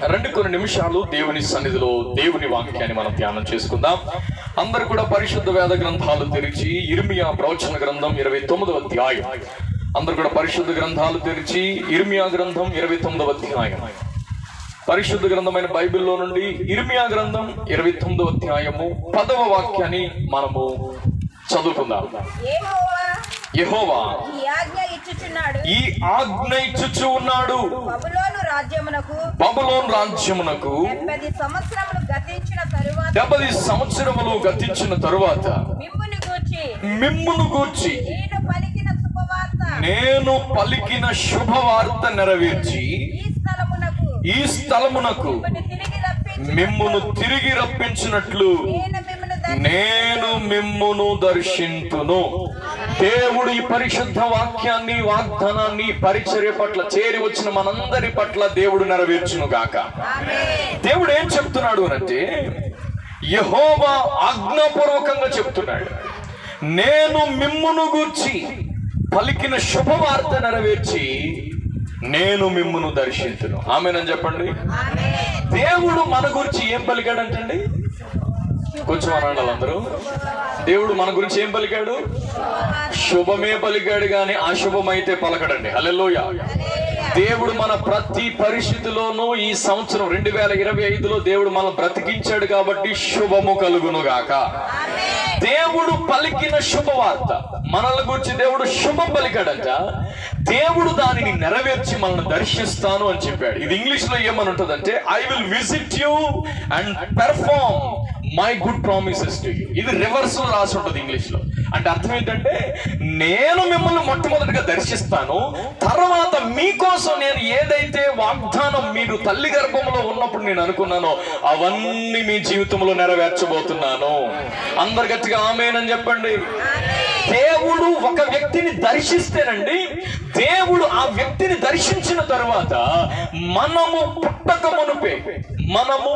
రండి కొన్ని నిమిషాలు దేవుని సన్నిధిలో దేవుని వాక్యాన్ని మనం ధ్యానం చేసుకుందాం. అందరు కూడా పరిశుద్ధ వేద గ్రంథాలు తెరిచి ఇర్మియా ప్రవచన గ్రంథం 29వ అధ్యాయం. అందరు కూడా పరిశుద్ధ గ్రంథాలు తెరిచి ఇర్మియా గ్రంథం 29వ అధ్యాయం. పరిశుద్ధ గ్రంథమైన బైబిల్లో నుండి ఇర్మియా గ్రంథం 29వ అధ్యాయము 10వ వాక్యాన్ని మనము చదువుకుందాం. యెహోవా ఈ ఆజ్ఞ ఇచ్చుచు ఉన్నాడు. బబులోను రాజ్యమునకు 70 సంవత్సరములు గతించిన తరువాత మిమ్మును గూర్చి నేను పలికిన శుభవార్త నెరవేర్చి ఈ స్థలమునకు మిమ్మును తిరిగి రప్పించినట్లు నేను మిమ్మును దర్శింతును. దేవుడు ఈ పరిశుద్ధ వాక్యాన్ని, వాగ్దానాన్ని పరిచర్య పట్ల చేరి వచ్చిన మనందరి పట్ల దేవుడు నెరవేర్చును గాక. దేవుడు ఏం చెప్తున్నాడు అంటే, యెహోవా ఆజ్ఞాపూర్వకంగా చెప్తున్నాడు, నేను మిమ్మును గూర్చి పలికిన శుభవార్త నెరవేర్చి నేను మిమ్మును దర్శించును. ఆమేనని చెప్పండి. దేవుడు మన గురించి ఏం పలికాడంటండి? కొంచెం అనండి అందరూ. దేవుడు మన గురించి ఏం పలికాడు? శుభమే పలికాడు, కానీ అశుభమైతే పలకడండి. హల్లెలూయా. దేవుడు మన ప్రతి పరిస్థితిలోనూ ఈ సంవత్సరం 2025లో దేవుడు మనం బ్రతికించాడు కాబట్టి శుభము కలుగును గాక. దేవుడు పలికిన శుభవార్త మనల్ని గురించి దేవుడు శుభం పలికాడంట. దేవుడు దానిని నెరవేర్చి మనల్ని దర్శిస్తాను అని చెప్పాడు. ఇది ఇంగ్లీష్ లో ఏమని ఉంటుందంటే, I will visit you and perform my good promises to you. ఇది రివర్స్ లో రాసి ఉంటుంది ఇంగ్లీష్ లో. అంటే అర్థం ఏంటంటే, నేను మిమ్మల్ని మొట్టమొదటిగా దర్శిస్తాను, తర్వాత మీకోసం నేను ఏదైతే వాగ్దానం మీరు తల్లి గర్భంలో ఉన్నప్పుడు నేను అనుకున్నానో అవన్నీ మీ జీవితంలో నెరవేర్చబోతున్నాను. అందరు గట్టిగా ఆమేనని చెప్పండి. దేవుడు ఒక వ్యక్తిని దర్శిస్తేనండి, దేవుడు ఆ వ్యక్తిని దర్శించిన తర్వాత మనము పుట్టక మునుపే, మనము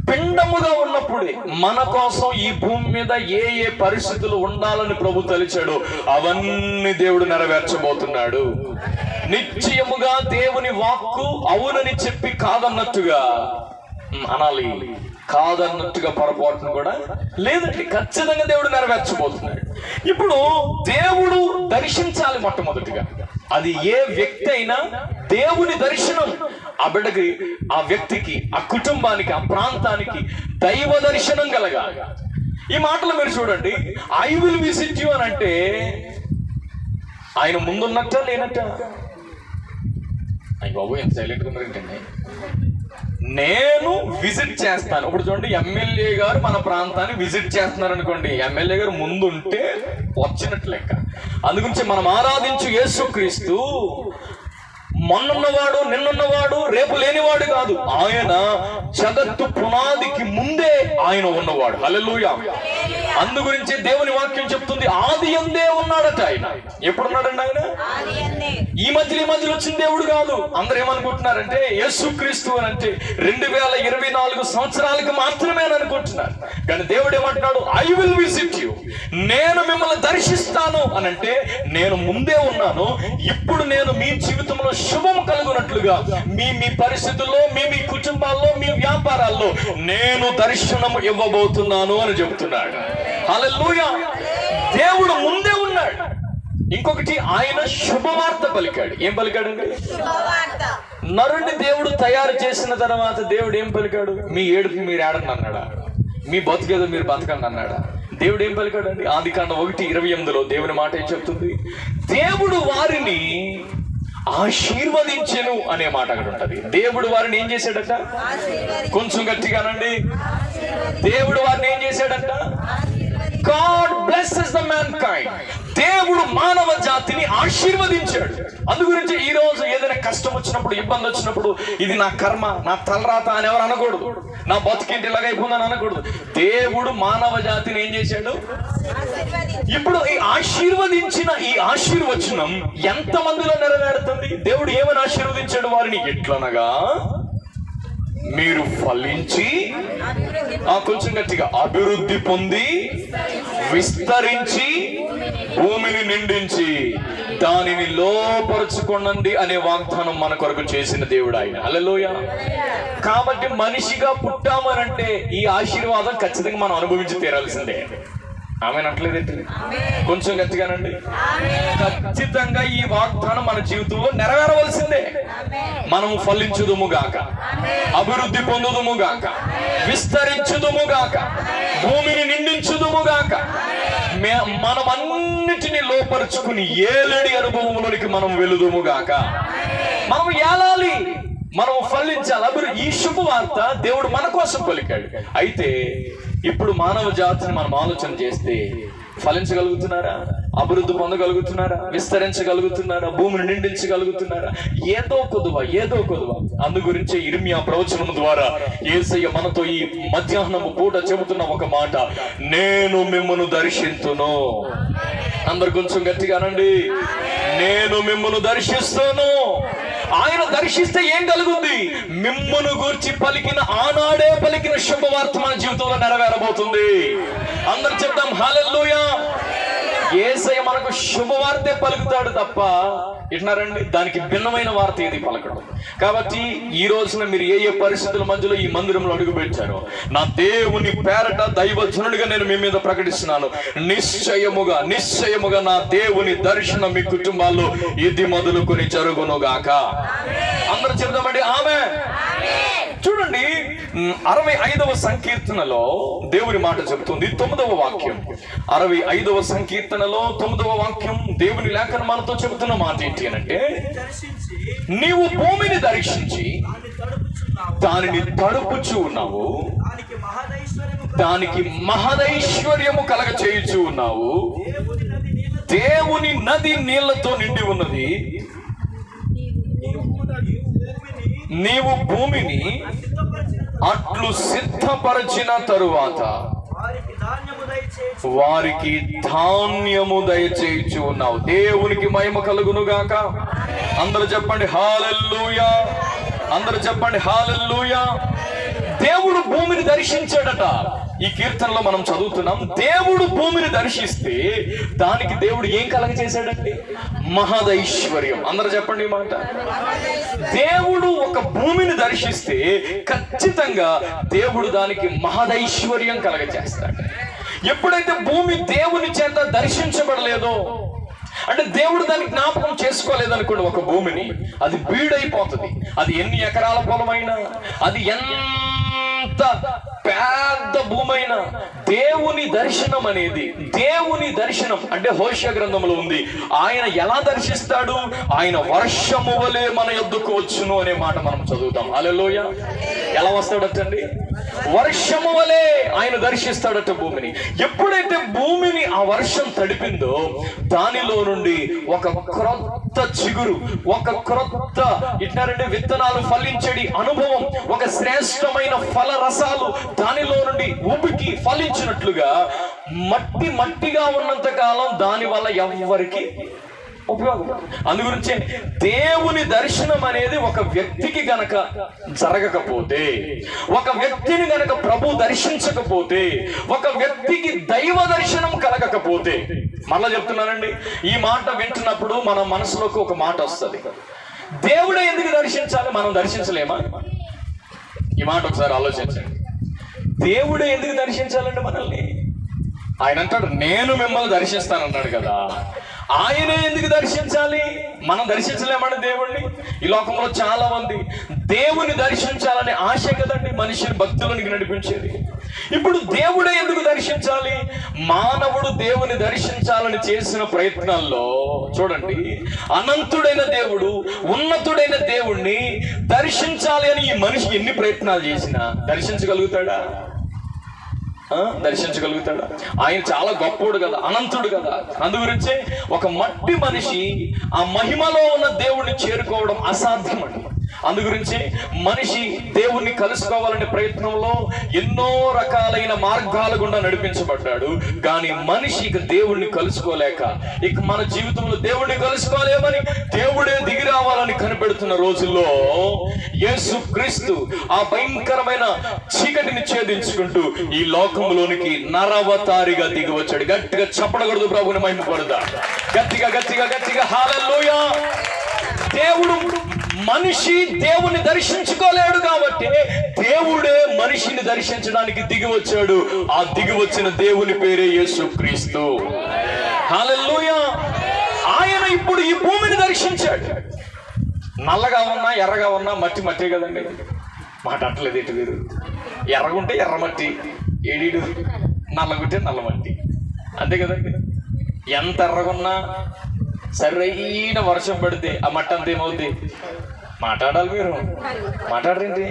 పిండముగా ఉన్నప్పుడే మన కోసం ఈ భూమి మీద ఏ ఏ పరిస్థితులు ఉండాలని ప్రభు తలిచాడు అవన్నీ దేవుడు నెరవేర్చబోతున్నాడు. నిశ్చయముగా దేవుని వాక్కు అవునని చెప్పి కాదన్నట్టుగా అనాలి, కాదన్నట్టుగా పొరపాటును కూడా లేదండి. ఖచ్చితంగా దేవుడు నెరవేర్చబోతున్నాడు. ఇప్పుడు దేవుడు దర్శించాలి మొట్టమొదటిగా. అది ఏ వ్యక్తి అయినా దేవుని దర్శనం ఆ బిడ్డకి, ఆ వ్యక్తికి, ఆ కుటుంబానికి, ఆ ప్రాంతానికి దైవ దర్శనం కలగాలి. ఈ మాటలు మీరు చూడండి, ఐ విల్ విజిట్ యూ అని అంటే ఆయన ముందున్నట్ట లేనట్ట? అయ్య బాబు ఎంత సైలెంట్గా ఉన్నారంటండి. నేను విజిట్ చేస్తాను. ఇప్పుడు చూడండి, ఎమ్మెల్యే గారు మన ప్రాంతాన్ని విజిట్ చేస్తున్నారు అనుకోండి, ఎమ్మెల్యే గారు ముందుంటే వచ్చినట్లు లెక్క. అందుగురించి మనం ఆరాధించు యేసుక్రీస్తు మొన్నున్నవాడు, నిన్నున్నవాడు, రేపు లేనివాడు కాదు. ఆయన జగత్తు పునాదికి ముందే ఆయన ఉన్నవాడు. హల్లెలూయా. అందు గురించి దేవుని వాక్యం చెప్తుంది, ఆది యందే ఉన్నాడట ఆయన. ఎప్పుడున్నాడండి ఆయన? ఈ మధ్యలో వచ్చిన దేవుడు కాదు. అందరూ ఏమనుకుంటున్నారంటే, యేసుక్రీస్తు అని అంటే 2024 సంవత్సరాలకు మాత్రమే అని అనుకుంటున్నారు. కానీ దేవుడు ఏమంటున్నాడు, ఐ విల్ విజిట్ యూ, నేను మిమ్మల్ని దర్శిస్తాను అని అంటే, నేను ముందే ఉన్నాను. ఇప్పుడు నేను మీ జీవితంలో శుభం కలుగునట్లుగా మీ పరిస్థితుల్లో, మీ కుటుంబాల్లో, మీ వ్యాపారాల్లో నేను దర్శనం ఇవ్వబోతున్నాను అని చెబుతున్నాడు. హల్లెలూయా. దేవుడు ముందే ఉన్నాడు. ఇంకొకటి, ఆయన శుభవార్త పలికాడు. ఏం పలికాడండి? నరుడిని దేవుడు తయారు చేసిన తర్వాత దేవుడు ఏం పలికాడు? మీ ఏడుపు మీరు ఏడండి అన్నాడా? మీ బతుకేదో మీరు బతకండి అన్నాడా? దేవుడు ఏం పలికాడండి? ఆదికాండం 1:28లో దేవుని మాట ఏం చెప్తుంది? దేవుడు వారిని ఆశీర్వదించెను అనే మాట అక్కడ ఉంటది. దేవుడు వారిని ఏం చేశాడట? కొంచెం గట్టిగానండి. దేవుడు వారిని ఏం చేశాడట? God blesses the mankind. దేవుడు మానవ జాతిని ఆశీర్వదించాడు. అందుగురించి ఈ రోజు ఏదైనా కష్టం వచ్చినప్పుడు, ఇబ్బంది వచ్చినప్పుడు, ఇది నా కర్మ, నా తలరాత అని ఎవరు అనకూడదు. నా బతుకింటి ఇలాగైపోయిందని అనకూడదు. దేవుడు మానవ జాతిని ఏం చేశాడు? ఇప్పుడు ఈ ఆశీర్వదించిన ఈ ఆశీర్వచనం ఎంత మందిలో నెరవేరుతుంది? దేవుడు ఏమని ఆశీర్వదించాడు వారిని? ఎట్లనగా, మీరు ఫలించి, కొంచెం గట్టిగా, అభివృద్ధి పొంది విస్తరించి భూమిని నిండించి దానిని లోపరుచుకోండి అనే వాగ్దానం మన కొరకు చేసిన దేవుడు ఆయన. హల్లెలూయా. కాబట్టి మనిషిగా పుట్టామనంటే ఈ ఆశీర్వాదం ఖచ్చితంగా మనం అనుభవించి తీరాల్సిందే. ఆమె అనట్లేదండి, కొంచెం గట్టిగానండి. ఖచ్చితంగా ఈ వాగ్దానం మన జీవితంలో నెరవేరవలసిందే. మనము ఫలించుదుము గాక, అభివృద్ధి పొందుదుము గాక, విస్తరించుదుము గాక, భూమిని నిండించుదుము గాక, మనమన్నిటిని లోపరుచుకుని ఏలేడి అనుభవంలోనికి మనం వెళుదుము గాక. మనం ఏలాలి, మనం ఫలించాలి. ఈ శుభవార్త దేవుడు మన కోసం పలికాడు. అయితే ఇప్పుడు మానవ జాతిని మనం ఆలోచన చేస్తే ఫలించగలుగుతున్నారా? అభివృద్ధి పొందగలుగుతున్నారా? విస్తరించగలుగుతున్నారా? భూమిని నిండించగలుగుతున్నారా? ఏదో కొదువ. అందు గురించే ఇర్మియా ప్రవచనం ద్వారా యేసయ్య మనతో ఈ మధ్యాహ్నము పూట చెబుతున్న ఒక మాట, నేను మిమ్మును దర్శింతును. అందరు కొంచెం గట్టిగానండి, నేను మిమ్మును దర్శిస్తాను. ఆయన దర్శిస్తే ఏం కలుగుద్ది? మిమ్మును గూర్చి పలికిన, ఆనాడే పలికిన శుభవార్త మన జీవితంలో నెరవేరబోతుంది. అందరు చెప్తాం హల్లెలూయా. యేసయ్య మనకు శుభవార్తే పలుకుతాడు తప్ప ఇట్లారండి దానికి భిన్నమైన వార్త ఏది పలకడం. కాబట్టి ఈ రోజున మీరు ఏ పరిస్థితుల మధ్యలో ఈ మందిరంలో అడుగు పెట్టారో, నా దేవుని పేరట దైవజనుడిగా నేను మీ మీద ప్రకటిస్తున్నాను, నిశ్చయముగా నా దేవుని దర్శనం మీ కుటుంబాల్లో ఇది మొదలుకొని జరుగునుగాక. అందరూ చెప్తామండి ఆమె. చూడండి 65వ సంకీర్తనలో దేవుని మాట చెబుతుంది, 9వ వాక్యం. 65వ సంకీర్తనలో 9వ వాక్యం దేవుని లేఖనం మనతో చెబుతున్న మాట ఏంటి అంటే, నీవు భూమిని దర్శించి దానిని తడుపుచూ ఉన్నావు, దానికి మహదైశ్వర్యము కలగ చేయుచూ ఉన్నావు. దేవుని నది నీళ్లతో నిండి ఉన్నది. నీవు భూమిని అట్లు సిద్ధపరచిన తరువాత వారికి ధాన్యము దయచేయుచు ఉన్నావు. దేవునికి మహిమ కలుగునుగాక. అందరూ చెప్పండి హల్లెలూయా. అందరూ చెప్పండి హల్లెలూయా. దేవుడు భూమిని దర్శించాడట. ఈ కీర్తనలో మనం చదువుతున్నాం, దేవుడు భూమిని దర్శిస్తే దానికి దేవుడు ఏం కలగ చేశాడండి? మహదైశ్వర్యం. అందరూ చెప్పండి ఈ మాట. దేవుడు ఒక భూమిని దర్శిస్తే ఖచ్చితంగా దేవుడు దానికి మహదైశ్వర్యం కలగ చేస్తాడు. ఎప్పుడైతే భూమి దేవుని చేత దర్శించబడలేదో, అంటే దేవుడు దాన్ని జ్ఞాపకం చేసుకోలేదనుకోండి, ఒక భూమిని, అది బీడైపోతుంది. అది ఎన్ని ఎకరాల పొలమైనా, అది ఎంత పెద్ద భూమైన, దేవుని దర్శనం అనేది, దేవుని దర్శనం అంటే హోషేయ గ్రంథంలో ఉంది. ఆయన ఎలా దర్శిస్తాడు? ఆయన వర్షము వలె మన యొద్దకు వచ్చును అనే మాట మనం చదువుతాం. హల్లెలూయా. ఎలా వస్తాడటండి? వర్షము వలె ఆయన దర్శిస్తాడట భూమిని. ఎప్పుడైతే భూమిని ఆ వర్షం తడిపిందో, దానిలో నుండి ఒక క్రొత్త చిగురు, ఒక క్రొత్త ఇట్లాంటి విత్తనాలు ఫలించడి అనుభవం, ఒక శ్రేష్టమైన ఫల రసాలు దానిలో నుండి ఉబికి ఫలించినట్లుగా, మట్టిగా ఉన్నంత కాలం దాని వల్ల ఎవరికి ఉపయోగం. అందుగురించే దేవుని దర్శనం అనేది ఒక వ్యక్తికి గనక జరగకపోతే, ఒక వ్యక్తిని గనక ప్రభు దర్శించకపోతే, ఒక వ్యక్తికి దైవ దర్శనం కలగకపోతే, మళ్ళా చెప్తున్నానండి, ఈ మాట వింటున్నప్పుడు మన మనసులోకి ఒక మాట వస్తుంది, దేవుడే ఎందుకు దర్శించాలి, మనం దర్శించలేమా? ఈ మాట ఒకసారి ఆలోచించండి. దేవుడే ఎందుకు దర్శించాలండి మనల్ని? ఆయన అంటాడు, నేను మిమ్మల్ని దర్శిస్తానన్నాడు కదా. ఆయనే ఎందుకు దర్శించాలి? మనం దర్శించలేమండి దేవుణ్ణి. ఈ లోకంలో చాలా మంది దేవుని దర్శించాలనే ఆశ కదండి మనిషిని భక్తులనికి నడిపించేది. ఇప్పుడు దేవుడే ఎందుకు దర్శించాలి? మానవుడు దేవుని దర్శించాలని చేసిన ప్రయత్నాల్లో చూడండి, అనంతుడైన దేవుడు, ఉన్నతుడైన దేవుణ్ణి దర్శించాలి అని ఈ మనిషి ఎన్ని ప్రయత్నాలు చేసినా దర్శించగలుగుతాడా? దర్శించగలుగుతాడా? ఆయన చాలా గొప్పోడు కదా, అనంతుడు కదా. అందుగురించే ఒక మట్టి మనిషి ఆ మహిమలో ఉన్న దేవుణ్ణి చేరుకోవడం అసాధ్యం అండి. అందుగురించి మనిషి దేవుణ్ణి కలుసుకోవాలనే ప్రయత్నంలో ఎన్నో రకాలైన మార్గాల గుండా నడిపించబడ్డాడు. కానీ మనిషి ఇక దేవుణ్ణి కలుసుకోలేక, ఇక మన జీవితంలో దేవుణ్ణి కలుసుకోలేమని, దేవుడే దిగి రావాలని కనిపెడుతున్న రోజుల్లో యేసుక్రీస్తు ఆ భయంకరమైన చీకటిని ఛేదించుకుంటూ ఈ లోకంలోనికి నరవతారిగా దిగి వచ్చాడు. గట్టిగా చప్పడకూడదు, ప్రభుని మహిమపడదా? గట్టిగా గట్టిగా గట్టిగా హల్లెలూయా. దేవుడు, మనిషి దేవుని దర్శించుకోలేడు కాబట్టి మనిషిని దర్శించడానికి దిగి వచ్చాడు. ఆ దిగి వచ్చిన దేవుని పేరే యేసుక్రీస్తు. హల్లెలూయా. ఆయన ఇప్పుడు ఈ భూమిని దర్శించాడు. నల్లగా ఉన్నా ఎర్రగా ఉన్నా మట్టి మట్టే కదండి. మాట అట్లేదు ఎటు వేరు. ఎర్రగుంటే ఎర్రమట్టి, ఏడీడు నల్లగుంటే నల్లమట్టి, అంతే కదండి. ఎంత ఎర్రగున్నా సరైన వర్షం పడితే ఆ మట్టి అంత ఏమవుద్ది? మాట్లాడాలి మీరు, మాట్లాడరేంటి?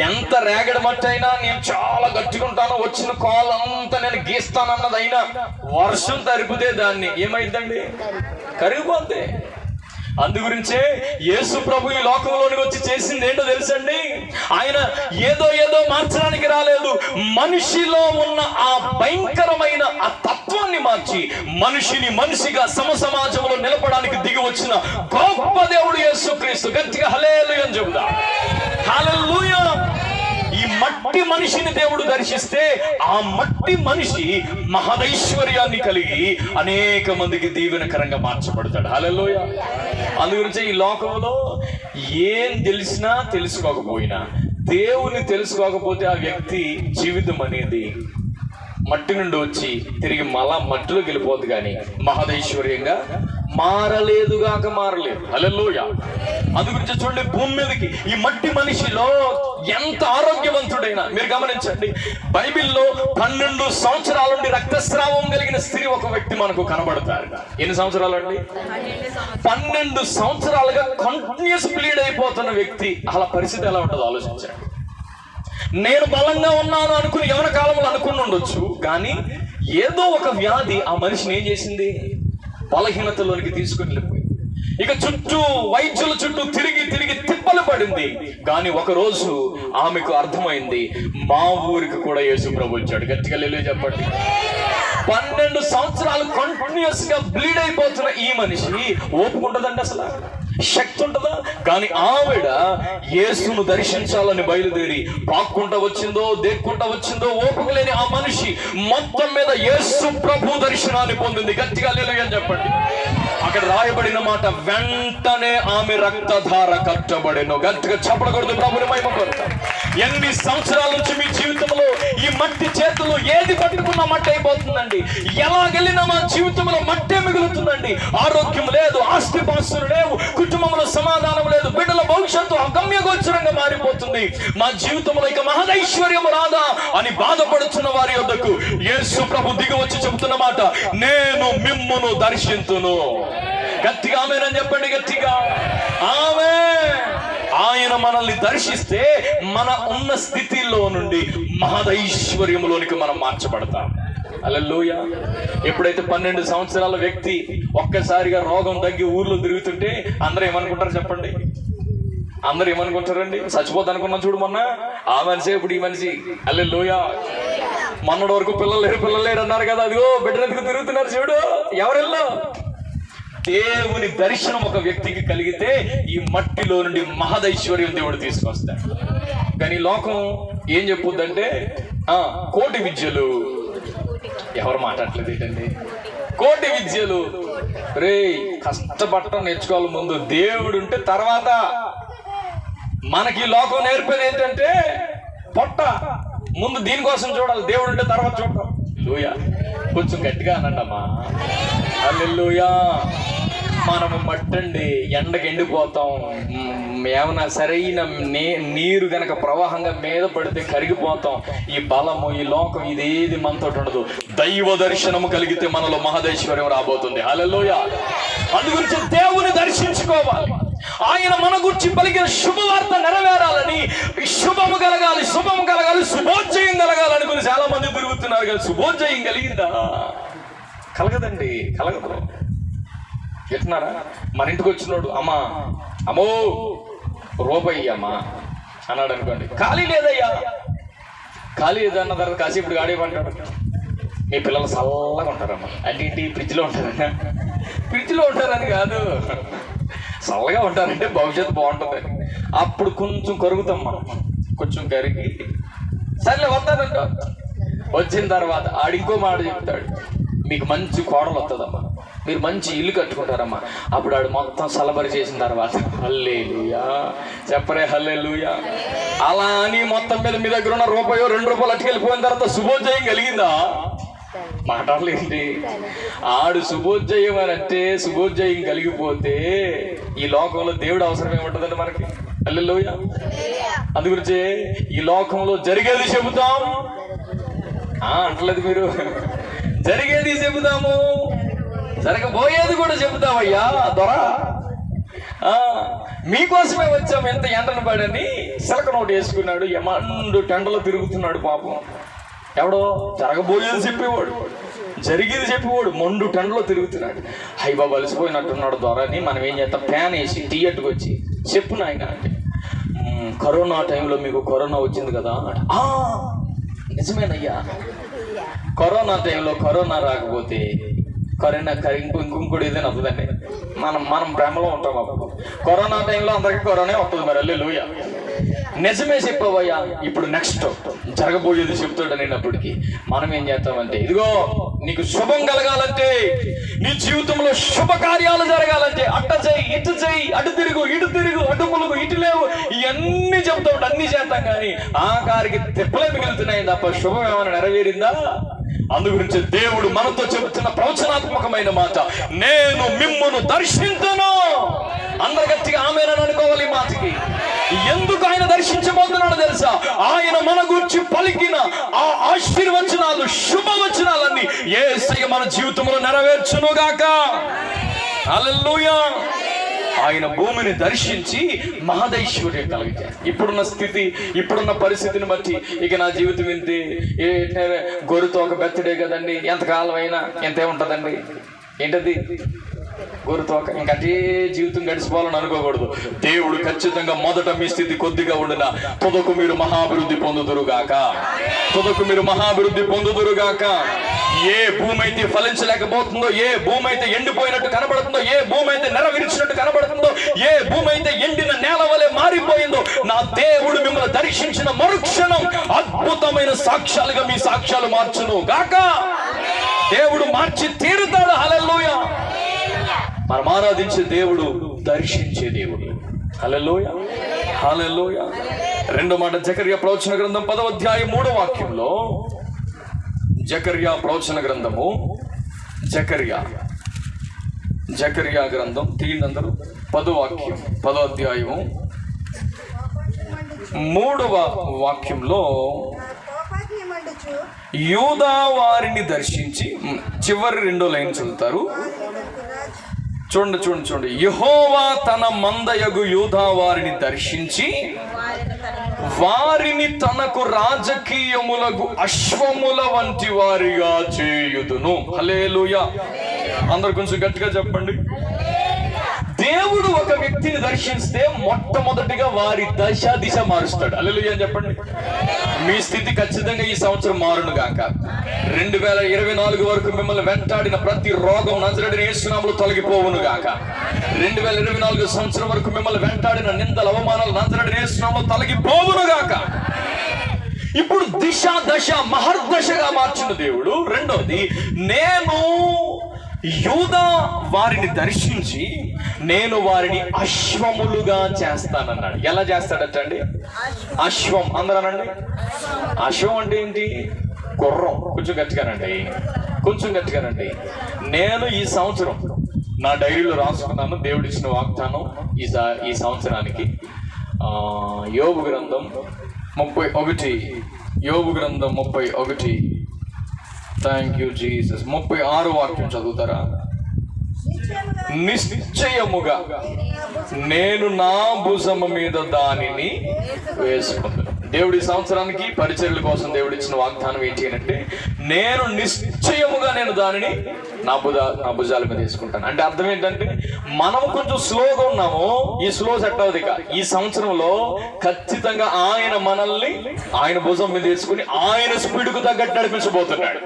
ఎంత రేగడి మట్టి అయినా నేను చాలా గట్టిగా ఉంటాను, వచ్చిన కాలంతా నేను గీస్తానన్నది అయినా వర్షం తరిపితే దాన్ని ఏమైందండి? కరిగిపోద్ది. అందు గురించే యేసు ప్రభు ఈ లోకంలోనికి వచ్చి చేసింది ఏంటో తెలుసండి? ఆయన ఏదో మార్చడానికి రాలేదు. మనిషిలో ఉన్న ఆ భయంకరమైన ఆ తత్వాన్ని మార్చి మనిషిని మనిషిగా సమాజంలో నిలపడానికి దిగి వచ్చిన గొప్ప దేవుడు యేసుక్రీస్తు. గట్టిగా హల్లెలూయా అని చెబుదా. హల్లెలూయా. ఈ మట్టి మనిషిని దేవుడు దర్శిస్తే ఆ మట్టి మనిషి మహదైశ్వర్యాన్ని కలిగి అనేక మందికి దీవెనకరంగా మార్చబడతాడు. హల్లెలూయా. అందుగురించి ఈ లోకంలో ఏం తెలిసినా తెలుసుకోకపోయినా, దేవుని తెలుసుకోకపోతే ఆ వ్యక్తి జీవితం అనేది మట్టి నుండి వచ్చి తిరిగి మళ్ళా మట్టిలోకి వెళ్ళిపోద్ది, కానీ మహదైశ్వర్యంగా మారలేదు. హల్లెలూయా. అందు గురించి చూడండి, భూమి మీదకి ఈ మట్టి మనిషిలో ఎంత ఆరోగ్యవంతుడైనా మీరు గమనించండి. బైబిల్లో 12 సంవత్సరాల నుండి రక్తస్రావం కలిగిన స్త్రీ ఒక వ్యక్తి మనకు కనబడతారు. ఎన్ని సంవత్సరాలు అండి? 12 సంవత్సరాలుగా కంటిన్యూస్ బ్లీడ్ అయిపోతున్న వ్యక్తి. అలా పరిస్థితి ఎలా ఉంటుందో ఆలోచించండి. నేను బలంగా ఉన్నాను అనుకుని ఎవరి కాలంలో అనుకుని ఉండొచ్చు, కానీ ఏదో ఒక వ్యాధి ఆ మనిషిని ఏం చేసింది? బలహీనతలోనికి తీసుకుని వెళ్ళిపోయింది. ఇక చుట్టూ వైద్యుల చుట్టూ తిరిగి తిప్పలు పడింది. కానీ ఒకరోజు ఆమెకు అర్థమైంది, మా ఊరికి కూడా యేసు ప్రభు వచ్చాడు. గట్టిగా హల్లెలూయా చెప్పండి. 12 సంవత్సరాలు కంటిన్యూస్ గా బ్లీడ్ అయిపోతున్న ఈ మనిషి ఓపుకుంటుందండి? అసలు శక్తి ఉంటుందా? కానీ ఆవిడ యేసును దర్శించాలని బయలుదేరి పాక్కుంటా వచ్చిందో దేక్కుంటా వచ్చిందో ఓపిక లేని ఆ మనిషి మొత్తం మీద యేసు ప్రభు దర్శనాన్ని పొందింది. గట్టిగా హల్లెలూయా అని చెప్పండి. అక్కడ రాయబడిన మాట, వెంటనే ఆమె రక్తధార కట్టబడెను. గట్టిగా చెప్పకూడదు, ప్రభుని మహిమపడతాం. ఎన్ని సంవత్సరాల నుంచి మీ జీవితంలో ఈ మట్టి చేతులు ఏది పట్టుకున్నా మట్టి అయిపోతుందండి. ఎలాగెళ్ళినా మా జీవితంలో మట్టే మిగులుతుందండి. ఆరోగ్యం లేదు, ఆస్తిపాస్తులు లేవు, కుటుంబంలో సమాధానం లేదు, బిడ్డల భవిష్యత్తు అగమ్యగోచరంగా మారిపోతుంది. మా జీవితంలో ఇక మహదైశ్వర్యం రాదా అని బాధపడుతున్న వారి యొద్దకు యేసు ప్రభు దిగి వచ్చి చెబుతున్న మాట, నేను మిమ్మును దర్శింతును. గట్టిగా ఆమేన్ చెప్పండి. గట్టిగా ఆమేన్. ఆయన మనల్ని దర్శిస్తే మన ఉన్న స్థితిలో నుండి మహదైశ్వర్యంలోనికి మనం మార్చబడతాం. హల్లెలూయా. ఎప్పుడైతే 12 సంవత్సరాల వ్యక్తి ఒక్కసారిగా రోగం తగ్గి ఊర్లో తిరుగుతుంటే అందరూ ఏమనుకుంటారు చెప్పండి? అందరూ ఏమనుకుంటారండి? చచ్చిపోద్ది అనుకున్నాం చూడు మొన్న, ఆ మనిషి ఇప్పుడు ఈ మనిషి. హల్లెలూయా. మొన్నటి వరకు పిల్లలు లేరు అన్నారు కదా, అదిగో బిడ్డలెందుకు తిరుగుతున్నారు చూడు. ఎవరెల్లో దేవుని దర్శనం ఒక వ్యక్తికి కలిగితే ఈ మట్టిలో నుండి మహదైశ్వర్యం దేవుడు తీసుకొస్తాడు. కానీ లోకం ఏం చెప్పుద్దంటే కోటి విద్యలు. ఎవరు మాట్లాడలేదు ఏంటండి? కోటి విద్యలు. రే, కష్టపడటం నేర్చుకోవాలి ముందు, దేవుడు ఉంటే తర్వాత. మనకి లోకం నేర్పేది ఏంటంటే పొట్ట ముందు దీనికోసం చూడాలి, దేవుడు ఉంటే తర్వాత చూడటం. హల్లెలూయా. కొంచెం గట్టిగా అనండమ్మా. హల్లెలూయా. మనము మట్టండి, ఎండకి ఎండిపోతాం. ఏమన్నా సరైన నీరు గనక ప్రవాహంగా మీద పడితే కరిగిపోతాం. ఈ బలము, ఈ లోకం, ఇదేది మనతో ఉండదు. దైవ దర్శనము కలిగితే మనలో మహదైశ్వర్యం రాబోతుంది. హల్లెలూయా. అందుగురించి దేవుని దర్శించుకోవాలి. ఆయన మన గురించి పలికిన శుభవార్త నెరవేరాలని, శుభము కలగాలి, శుభోజ్జయం కలగాలనుకుని చాలా మంది తిరుగుతున్నారు. కానీ శుభోజ్జయం కలిగిందా? కలగదండి, కలగదు. ఎట్నారా? మన ఇంటికి వచ్చినోడు అమ్మో రూపాయి అమ్మా అన్నాడు అనుకోండి, ఖాళీ లేదయ్యా. ఖాళీ లేదన్న తర్వాత కాసేపు గాడేమంటాడు, మీ పిల్లలు చల్లగా ఉంటారమ్మా. అంటే ఏంటి? ఫ్రిడ్జ్లో ఉంటారన్నా? ఫ్రిడ్జ్లో ఉంటారని కాదు, చల్లగా ఉంటారంటే భవిష్యత్తు బాగుంటుంది. అప్పుడు కొంచెం కరుగుతాం మనం, కొంచెం కరిగి సర్లే వస్తానంట. వచ్చిన తర్వాత ఆడింకో మాట చెప్తాడు, మీకు మంచి కోడలు వస్తుందమ్మా, మీరు మంచి ఇల్లు కట్టుకుంటారమ్మా, అప్పుడు ఆడు మొత్తం సలబరి చేసిన తర్వాత హల్లెలూయా చెప్పరే హల్లెలూయా. అలా అని మొత్తం మీద మీ దగ్గర ఉన్న రూపాయో 2 రూపాయలు అట్టుకెళ్ళిపోయిన తర్వాత శుభోదయం కలిగిందా? మాట్లాడలేండి. ఆడు శుభోదయం అని అంటే శుభోదయం కలిగిపోతే ఈ లోకంలో దేవుడు అవసరం ఏముంటుందండి మనకి? హల్లెలూయా. అందుగురించి ఈ లోకంలో జరిగేది చెబుతాం అంటలేదు మీరు, జరిగేది చెబుతాము, జరగబోయేది కూడా చెబుతామయ్యా దొర. మీకోసమే వచ్చాము. ఎంత ఎండను పడని సిలక నోటు వేసుకున్నాడు, ఎమండు టెండలో తిరుగుతున్నాడు పాపం. ఎవడో జరగబోయేది చెప్పేవాడు, జరిగేది చెప్పేవాడు మండు టెండలో తిరుగుతున్నాడు. హై బాబు అలసిపోయినట్టున్నాడు దొరని మనం ఏం చేస్తాం, ఫ్యాన్ వేసి థియేటర్కి వచ్చి చెప్పు నాయన అంటే, కరోనా టైంలో మీకు కరోనా వచ్చింది కదా అంటే, నిజమేనయ్యా, కరోనా టైంలో కరోనా రాకపోతే ఇంకొకటి ఏదైనా వస్తుందండి. మనం ప్రేమలో ఉంటాం. అప్పుడు కరోనా టైంలో అందరికీ కరోనా వస్తుంది మరి. హల్లెలూయా. నిజమే చెప్పవయ్యా. ఇప్పుడు నెక్స్ట్ జరగబోయేది చెప్తాడు అనేటప్పటికీ మనం ఏం చేస్తామంటే, ఇదిగో నీకు శుభం కలగాలంటే, నీ జీవితంలో శుభకార్యాలు జరగాలంటే అట్ట చేయి, ఇటు చేయి, అటు తిరుగు, ఇటు తిరుగు, అటు ములుగు, ఇటు లేవు, ఇవన్నీ చెప్తా ఉంటా, అన్ని చేస్తాం. కానీ ఆఖరికి తెప్పలే మిగులుతున్నాయి తప్ప శుభం ఏమైనా నెరవేరిందా? అందు గురించి దేవుడు మనతో చెబుతున్న ప్రవచనాత్మకమైన మాట, నేను మిమ్మును దర్శించును. అందరు గట్టిగా ఆమేనని అనుకోవాలి ఈ మాటకి. ఎందుకు ఆయన దర్శించబోతున్నాడో తెలుసా? ఆయన మన గురించి పలికిన ఆ ఆశీర్వచనాలు, శుభవచనాలన్నీ యేసయ్య మన జీవితంలో నెరవేర్చునుగాక. హల్లెలూయా. ఆయన భూమిని దర్శించి మహదైశ్వర్యం కలిగించారు. ఇప్పుడున్న స్థితి, ఇప్పుడున్న పరిస్థితిని బట్టి ఇక నా జీవితం ఇంతే, గొర్రెతో ఒక బెత్తడే కదండి, ఎంతకాలం అయినా ఎంతే ఉంటుందండి. ఏంటది? గొర్రెతోక. ఇంకటే జీవితం గడిచిపోవాలని అనుకోకూడదు. దేవుడు ఖచ్చితంగా మొదట మీ స్థితి కొద్దిగా ఉండిన తుదకు మీరు మహాభివృద్ధి పొందుదురుగాక, తుదకు మీరు మహాభివృద్ధి పొందుదురుగాక. ఏ భూమి అయితే ఫలించలేకపోతుందో, ఏ భూమి అయితే ఎండిపోయినట్టు కనబడుతుందో, ఏ భూమి అయితే నెరవేర్చినట్టు కనబడుతుందో, ఏ భూమి అయితే ఎండిన నేల వలె మారిపోయిందో, నా దేవుడు మిమ్మల్ని దర్శించిన మరుక్షణం అద్భుతమైన సాక్ష్యాలుగా మీ సాక్ష్యాలు మార్చును గాక. దేవుడు మార్చి తీరుతాడు. హల్లెలూయా. మనం ఆరాధించే దేవుడు దర్శించే దేవుడు. హల్లెలూయా, హల్లెలూయా. రెండో మాట జకర్యా ప్రవచన గ్రంథం 10వ అధ్యాయం 3వ వాక్యంలో, జకర్యా ప్రవచన గ్రంథము, జకర్యా గ్రంథం తీయండి 10వ వాక్యం, 10వ అధ్యాయము 3వ వాక్యంలో, యూదా వారిని దర్శించి, చివరి 2వ లైన్ చదువుతారు. చూడండి. యెహోవా తన మందయగు యూదా వారిని దర్శించి వారిని తనకు రాజకీయములకు అశ్వముల వంటి వారిగా చేయుదును. హల్లెలూయా. అందరు కొంచెం గట్టిగా చెప్పండి. దేవుడు ఒక వ్యక్తిని దర్శిస్తే మొట్టమొదటిగా వారి దిశ మారుస్తాడు. హల్లెలూయా అని చెప్పండి. మీ స్థితి ఖచ్చితంగా ఈ సంవత్సరం మారును గాక. 2024 వరకు మిమ్మల్ని వెంటాడిన ప్రతి రోగం నజరేయుడైన యేసు నామములో తొలగిపోవును గాక. 2024 సంవత్సరం వరకు మిమ్మల్ని వెంటాడిన నిందల అవమానాలు నజరేయుడైన యేసు నామములో తొలగిపోవును గాక. ఇప్పుడు దశ మహర్దశగా మార్చిన దేవుడు. రెండోది, నేను యూదా వారిని దర్శించి నేను వారిని అశ్వములుగా చేస్తానన్నాడు. ఎలా చేస్తాడటండి? అశ్వం. అందరూ అనండి. అశ్వం అంటే ఏంటి? గుర్రం. కొంచెం గట్టిగానండి. నేను ఈ సంవత్సరం నా డైరీలో రాసుకున్నాను దేవుడు ఇచ్చిన వాగ్దానం ఈ సంవత్సరానికి. యోబు గ్రంథం 31 థ్యాంక్ యూ జీసస్. 36వ వాక్యం చదువుతారా? నిశ్చయముగా నేను నా భుజము మీద దానిని వేసుకుంటాను. దేవుడి సంవత్సరానికి పరిచర్యల కోసం దేవుడు ఇచ్చిన వాగ్దానం ఏంటి అంటే, నేను నిశ్చయముగా దానిని నా భుజాల మీద వేసుకుంటాను. అంటే అర్థం ఏంటంటే, మనం కొంచెం స్లోగా ఉన్నాము, ఈ స్లో సెట్ అవుతుంది. ఇక ఈ సంవత్సరంలో ఖచ్చితంగా ఆయన మనల్ని ఆయన భుజం మీద వేసుకుని ఆయన స్పీడ్కు తగ్గట్టు నడిపించబోతున్నాడు.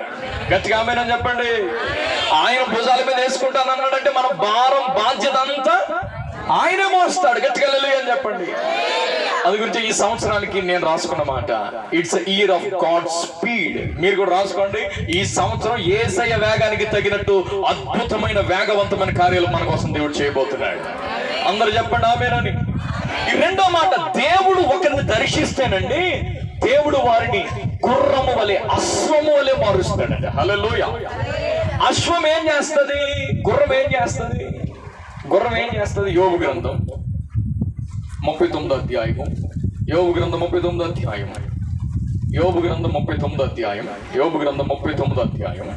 గట్టిగా ఆమేనని చెప్పండి. ఆయన భుజాల మీద వేసుకుంటాను అన్నాడంటే మన భారం బాధ్యత అంతా ఆయనే మోస్తాడు. గట్టిగా హల్లెలూయా అని చెప్పండి. అది గురించి ఈ సంవత్సరానికి నేను రాసుకున్న మాట, it's year of God speed. మీరు కూడా రాసుకోండి, ఈ సంవత్సరం యేసయ్య వేగానికి తగినట్టు అద్భుతమైన వేగవంతమైన కార్యాలు మన కోసం దేవుడు చేయబోతున్నాడు. అందరూ చెప్పండి ఆమేనని. ఈ రెండో మాట, దేవుడు ఒకరిని దర్శిస్తేనండి దేవుడు వారిని గుర్రము వలె అశ్వము వలె మారుస్తాడండి. హల్లెలూయా. అశ్వం ఏం చేస్తుంది? గుర్రం ఏం చేస్తుంది? గుర్రం ఏం చేస్తుంది? యోబు గ్రంథం 39వ అధ్యాయము, యోబు గ్రంథం 39వ అధ్యాయం, యోబు గ్రంథం 39వ అధ్యాయం, యోబు గ్రంథం 39వ అధ్యాయం,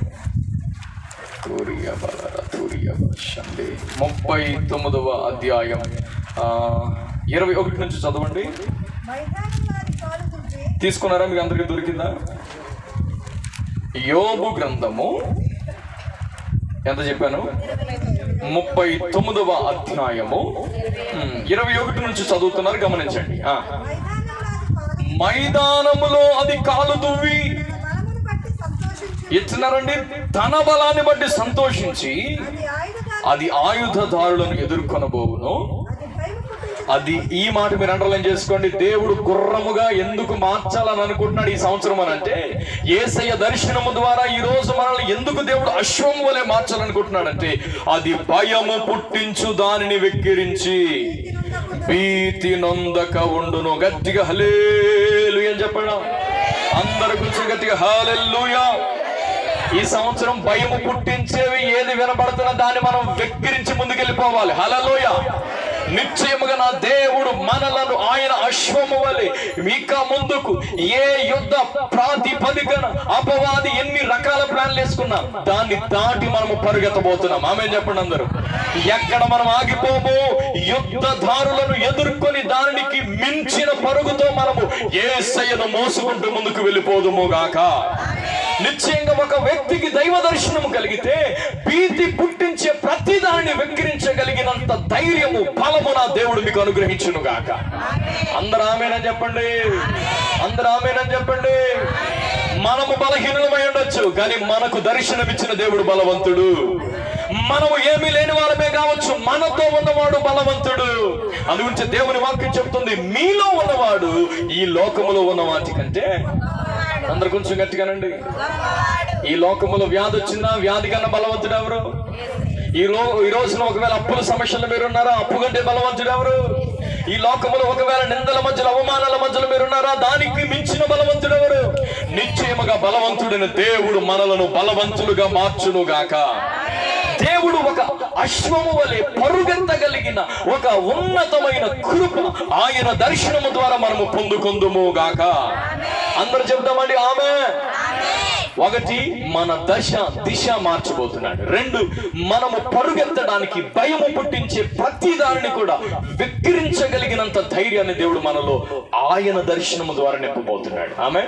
39వ అధ్యాయం 21 నుంచి చదవండి. తీసుకున్నారా? మీకు అందరికీ దొరికిందా? యోబు గ్రంథము ఎంత చెప్పాను? 39వ అధ్యాయము 21 నుంచి చదువుతున్నారు, గమనించండి. మైదానములో అది కాలు దువ్వి ఇచ్చినారండి, తన బలాన్ని బట్టి సంతోషించి అది ఆయుధదారులను ఎదుర్కొనబోవును. అది ఈ మాట మీరు అండర్లైన్ చేసుకోండి. దేవుడు గుర్రముగా ఎందుకు మార్చాలని అనుకుంటున్నాడు ఈ సంవత్సరం అని అంటే, యేసయ్య దర్శనము ద్వారా ఈ రోజు మనల్ని ఎందుకు దేవుడు అశ్వము వలె మార్చాలనుకుంటున్నాడంటే, అది భయము పుట్టించు దానిని వెక్కిరించి భీతి నొందక ఉండును. గట్టిగా హల్లెలూయా అని చెప్పండి. అందరు కూర్చొని గట్టిగా హల్లెలూయా. ఈ సంవత్సరం భయము పుట్టించేవి ఏది వినబడుతున్నా దాన్ని మనం వెక్కిరించి ముందుకెళ్ళిపోవాలి. హల్లెలూయా. నిశ్చయముగా నా దేవుడు మనలను ఆయన అశ్వము వలె ఇక ముందుకు ఏ యుద్ధ ప్రాతిపదికన అపవాది ఎన్ని రకాల ప్లాన్లు వేసుకున్నా దాన్ని దాటి మనము పరుగెత్తబోతున్నాం. ఆమె చెప్పండి అందరూ. ఎక్కడ మనం ఆగిపోము, యుద్ధదారులను ఎదుర్కొని దానికి మించిన పరుగుతో మనము యేసయ్యను మోసుకుంటూ ముందుకు వెళ్ళిపోదుము గాక. నిశ్చయంగా ఒక వ్యక్తికి దైవ దర్శనము కలిగితే భీతి పుట్టించే ప్రతి దాన్ని వెక్కిరించగలిగినంత ధైర్యము, బలము నా దేవుడు మీకు అనుగ్రహించును గాక. అందరూ ఆమేనని చెప్పండి. అందరూ ఆమేనని చెప్పండి. మనము బలహీనులమై ఉండొచ్చు, కానీ మనకు దర్శనమిచ్చిన దేవుడు బలవంతుడు. మనము ఏమీ లేని వాళ్ళమే కావచ్చు, మనతో ఉన్నవాడు బలవంతుడు. అందుగురించి దేవుని వాక్యం చెప్తుంది, మీలో ఉన్నవాడు ఈ లోకములో ఉన్న వాటి కంటే. అందరు కొంచెం గట్టిగానండి. ఈ లోకములో వ్యాధి వచ్చిందా? వ్యాధి కన్నా బలవంతుడు ఎవరు? ఈ రోజున ఒకవేళ అప్పుల సమస్యలు మీరున్నారా? అప్పు కంటే బలవంతుడు ఎవరు? ఈ లోకములో ఒకవేళ నిందల మధ్యలో, అవమానాల మధ్యలో మీరున్నారా? దానికి మించిన బలవంతుడు ఎవరు? నిశ్చయముగా బలవంతుడిని దేవుడు మనలను బలవంతులుగా మార్చును గాక. దేవుడు ఒక అశ్వము వలె పరుగెత్తగలిగిన ఒక ఉన్నతమైన కృప ఆయన దర్శనము ద్వారా మనము పొందుకుందుము గాక. అందరూ చెప్తామండి ఆమె. ఒకటి, మన దిశ మార్చబోతున్నాడు. రెండు, మనము పరుగెత్తడానికి భయము పుట్టించే ప్రతి దానిని కూడా వెక్కిరించగలిగినంత ధైర్యాన్ని దేవుడు మనలో ఆయన దర్శనము ద్వారా నింపబోతున్నాడు. ఆమె.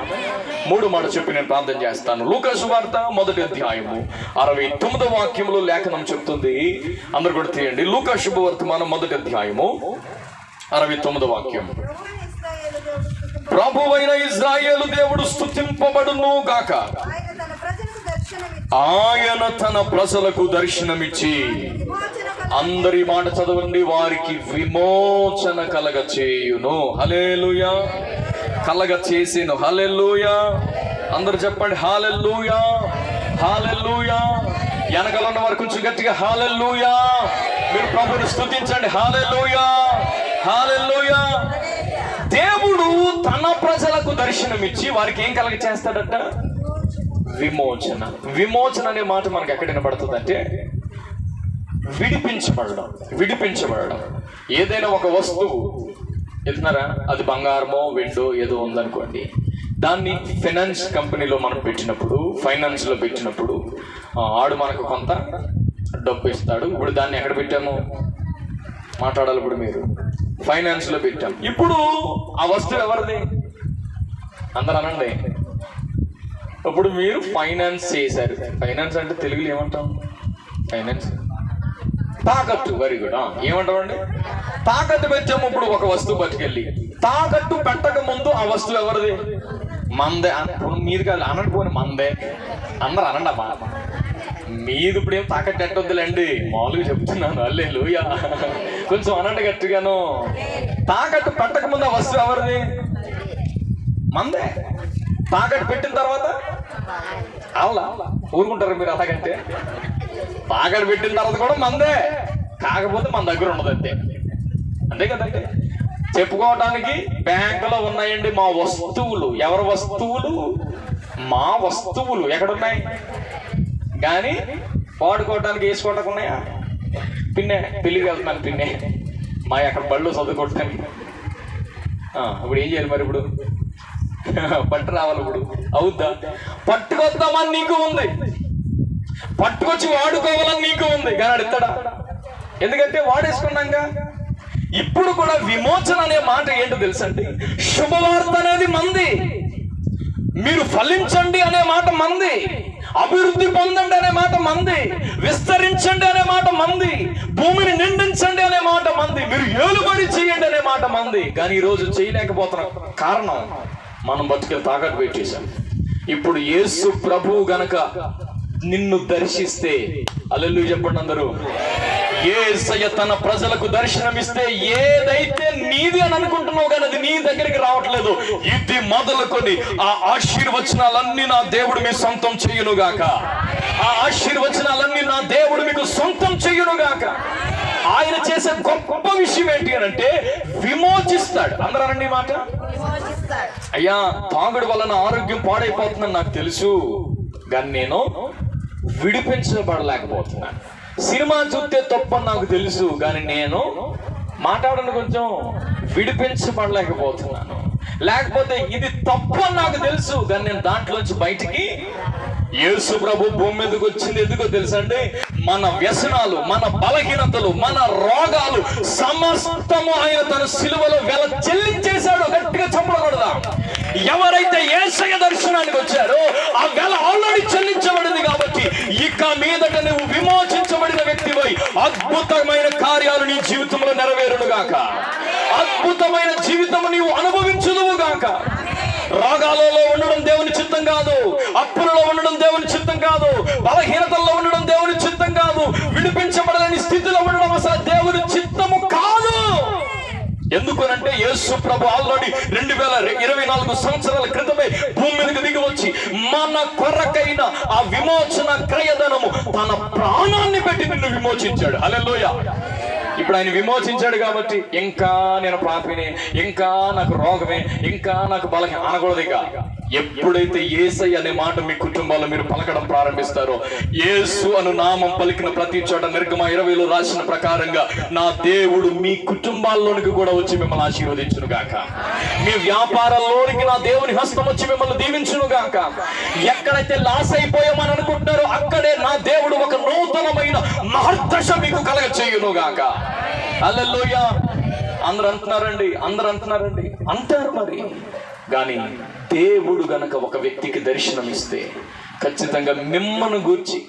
మూడు మాట చెప్పి నేను ప్రార్థన చేస్తాను. లూకా సువార్త 1వ అధ్యాయము 69వ వాక్యంలో లేఖనం చెప్తుంది. అందరు కూడా తీయండి. లూకా శుభవర్తమానం 1వ అధ్యాయము 69వ వాక్యం. ప్రభువైన ఇశ్రాయేలు దేవుడు స్తుతింపబడును గాక. ఆయన తన ప్రజలకు దర్శనమిచ్చి, అందరి మాట చదవండి, వారికి విమోచన కలగ చేయును. హల్లెలూయా. కలగ చేసేను. హల్లెలూయా. అందరు చెప్పండి హల్లెలూయా. హల్లెలూయా. వెనకాల ఉన్న వారు కొంచెం గట్టిగా హల్లెలూయా. మీరు ప్రభువుని స్తుతించండి. హల్లెలూయా. హల్లెలూయా. దేవుడు తన ప్రజలకు దర్శనమిచ్చి వారికి ఏం కలగ చేస్తాడట? విమోచన. విమోచన అనే మాట మనకు ఎక్కడ వినబడుతుందంటే విడిపించబడడం. విడిపించబడడం. ఏదైనా ఒక వస్తువు ఎత్తున్నారా, అది బంగారమో వెండో ఏదో ఉందనుకోండి, దాన్ని ఫైనాన్స్ కంపెనీలో మనం పెట్టినప్పుడు, ఫైనాన్స్లో పెట్టినప్పుడు ఆడు మనకు కొంత డబ్బు ఇస్తాడు. ఇప్పుడు దాన్ని ఎక్కడ పెట్టాము మాట్లాడాలి. ఇప్పుడు మీరు ఫైనాన్స్లో పెట్టాం. ఇప్పుడు ఆ వస్తువు ఎవరిది? అందరూ అనండి. ఇప్పుడు మీరు ఫైనాన్స్ చేశారు. ఫైనాన్స్ అంటే తెలుగులో ఏమంటాం? ఫైనాన్స్ తాకట్టు. Very good. ఏమంటామండి? తాకట్టు పెట్టాము. ఇప్పుడు ఒక వస్తువు పట్టుకెళ్ళి తాకట్టు పెట్టక ముందు ఆ వస్తువు ఎవరిది? మందే. మీది కాదు అనకపోని మందే. అందరు అనండి అమ్మా. మీది ఇప్పుడు ఏం తాకట్టు ఎట్టొద్దులేండి, మామూలుగా చెప్తున్నాను. హల్లెలూయా. కొంచెం అనండి గట్టిగాను. తాకట్టు పెట్టక ముందు ఆ వస్తువు ఎవరిది? మందే. తాకట్టు పెట్టిన తర్వాత అలా ఊరుకుంటారు మీరు. అలాగంటే తాకట్టు పెట్టిన తర్వాత కూడా మందే, కాకపోతే మన దగ్గర ఉండదు అంతే. అంతే కదండి. చెప్పుకోవడానికి బ్యాంకులో ఉన్నాయండి మా వస్తువులు. ఎవరి వస్తువులు? మా వస్తువులు. ఎక్కడున్నాయి? కానీ వాడుకోవడానికి వేసుకోవటానికి ఉన్నాయా? పిన్నే పెళ్ళికి వెళ్తున్నాను, పిన్నే మా అక్కడ బళ్ళు చదువుకోవటానికి. ఇప్పుడు ఏం చేయాలి మరి? ఇప్పుడు పట్టు రావాలి. ఇప్పుడు అవుద్దా? పట్టుకొద్దామని నీకు ఉంది, పట్టుకొచ్చి వాడుకోవాలని నీకు ఉంది, కానీ అడుగుతాడా? ఎందుకంటే వాడేసుకున్నాగా. ఇప్పుడు కూడా విమోచన అనే మాట ఏంటో తెలుసండి? శుభవార్త అనేది మంది. మీరు ఫలించండి అనే మాట మంది. అభివృద్ధి పొందండి అనే మాట మంది. విస్తరించండి అనే మాట మంది. భూమిని నిండించండి అనే మాట మంది. మీరు ఏలుబడి చేయండి అనే మాట మంది. కానీ ఈరోజు చేయలేకపోతున్న కారణం మనం బతుకులు తాకట్టు పెట్టేశాం. ఇప్పుడు యేసు ప్రభువు గనక నిన్ను దర్శిస్తే, హల్లెలూయా చెప్పండి అందరూ. యేసయ్య తన ప్రజలకు దర్శనమిస్తే ఏదైతే నీది అని అనుకుంటున్నావు కానీ అది నీ దగ్గరికి రావట్లేదు. ఇది మొదలుకొని ఆ ఆశీర్వచనాలన్నీ నా దేవుడు మీ సొంతం చెయ్యునుగాక. ఆ ఆశీర్వచనాలన్నీ నా దేవుడు మీకు సొంతం చెయ్యునుగాక. ఆయన చేసే గొప్ప విషయం ఏంటి అని అంటే విమోచిస్తాడు. అందరూ అనండి మాట. అయ్యా, తాగుడు వలన ఆరోగ్యం పాడైపోతుందని నాకు తెలుసు, కానీ నేను విడిపించబడలేకపోతున్నాను. సినిమా చూస్తే తప్పని నాకు తెలుసు, కానీ నేను మాట్లాడను కొంచెం విడిపించబడలేకపోతున్నాను. లేకపోతే ఇది తప్పు అని నాకు తెలుసు, కానీ నేను దాంట్లోంచి బయటికి. యేసు ప్రభు భూమి మీదకి వచ్చింది ఎందుకో తెలుసా అండి? మన వ్యసనాలు, మన బలహీనతలు, మన రోగాలు సమస్తము ఆయన తన సిలువలో వెల చెల్లించేశాడు. గట్టిగా చెప్పకూడదా? ఎవరైతే యేసయ్య దర్శనానికి వచ్చారో ఆ వెల ఆల్రెడీ చెల్లించబడింది. కాబట్టి ఇక మీదట నువ్వు విమోచించబడిన వ్యక్తివై అద్భుతమైన కార్యాలు నీ జీవితంలో నెరవేరునుగాక. అద్భుతమైన జీవితం నీవు అనుభవించుదువుగాక. రాగాలలో ఉండడం దేవుని చిత్తం కాదు, అప్పులలో ఉండడం దేవుని చిత్తం కాదు, బలహీనతల్లో ఉండడం దేవుని చిత్తం కాదు, విడిపించబడలేని స్థితిలో ఉండడం అసలు దేవుని చిత్తము కాదు. ఎందుకనంటే యేసు ప్రభు ఆల్రెడీ 2024 సంవత్సరాల క్రితమే భూమి మీదకి దిగి వచ్చి మన కొరకైన ఆ విమోచన క్రయధనము తన ప్రాణాన్ని పెట్టి నిన్ను విమోచించాడు. హల్లెలూయా. ఇప్పుడు ఆయన విమోచించాడు కాబట్టి ఇంకా నేను పాపినే, ఇంకా నాకు రోగమే, ఇంకా నాకు బలహీన అనకూడదు. ఇక ఎప్పుడైతే యేసయ్య అనే మాట మీ కుటుంబాల్లో మీరు పలకడం ప్రారంభిస్తారో, యేసు అను నామం పలికిన ప్రతి చోట నిర్గమ 20లో రాసిన ప్రకారంగా నా దేవుడు మీ కుటుంబాల్లోనికి కూడా వచ్చి మిమ్మల్ని ఆశీర్వదించును గాక. మీ వ్యాపారాల్లోనికి నా దేవుని హస్తం వచ్చి మిమ్మల్ని దీవించును గాక. ఎక్కడైతే లాస్ అయిపోయామని అనుకుంటున్నారో అక్కడే నా దేవుడు ఒక నూతనమైన మహర్దశ మీకు కలగ చేయును గాక. హల్లెలూయా. అందరూ అంటున్నారండి అంటారు మరి. కానీ దేవుడు గనక ఒక వ్యక్తికి దర్శనమిస్తే ఖచ్చితంగా మిమ్మల్ని గూర్చి,